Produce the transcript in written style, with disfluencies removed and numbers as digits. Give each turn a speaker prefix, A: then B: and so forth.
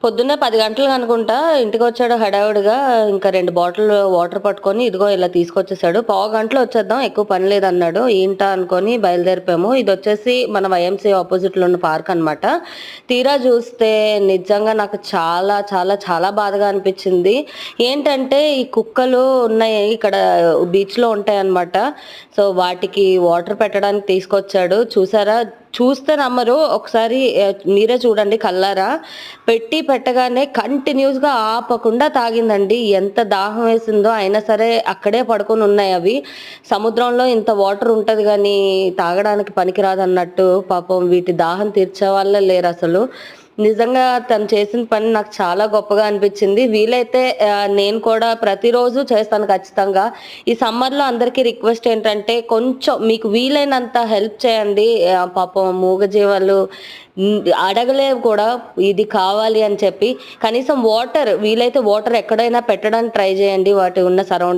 A: పొద్దున్నే 10 గంటలకు అనుకుంటా ఇంటికొచ్చాడు హడావుడిగా. ఇంకా 2 బాటిల్ వాటర్ పట్టుకొని ఇదిగో ఇలా తీసుకొచ్చేసాడు. పావుగంటలో వచ్చేద్దాం ఎక్కువ పని లేదన్నాడు. ఏంటా అనుకోని బయలుదేరిపోయాము. ఇదొచ్చేసి మన వైఎంసీఏ అపోజిట్‌లో ఉన్న పార్క్ అనమాట. తీరా చూస్తే నిజంగా నాకు చాలా చాలా చాలా బాధగా అనిపించింది. ఏంటంటే ఈ కుక్కలు ఉన్నాయి ఇక్కడ బీచ్‌లో ఉంటాయన్నమాట. సో, వాటికి వాటర్ పెట్టడానికి తీసుకొచ్చాడు. చూసారా? చూస్తే నమ్మరు. ఒకసారి మీరే చూడండి కళ్ళారా. పెట్టగానే కంటిన్యూస్‌గా ఆపకుండా తాగిందండి. ఎంత దాహం వేసిందో అయినా సరే అక్కడే పడుకొనున్నాయి అవి. సముద్రంలో ఇంత వాటర్ ఉంటది గానీ తాగడానికి పనికిరాదన్నట్టు పాపం వీటి దాహం తీర్చేవాళ్ళే లేరసలు. నిజంగా తను చేసిన పని నాకు చాలా గొప్పగా అనిపించింది. వీలైతే నేను కూడా ప్రతిరోజు చేస్తాను ఖచ్చితంగా. ఈ సమ్మర్‌లో అందరికీ రిక్వెస్ట్ ఏంటంటే కొంచెం మీకు వీలైనంత హెల్ప్ చేయండి. పాపం మూగజీవాలు అడగలేవు కూడా ఇది కావాలి అని చెప్పి. కనీసం వాటర్ వీలైతే వాటర్ ఎక్కడైనా పెట్టడానికి ట్రై చేయండి వాటి ఉన్న సరౌండింగ్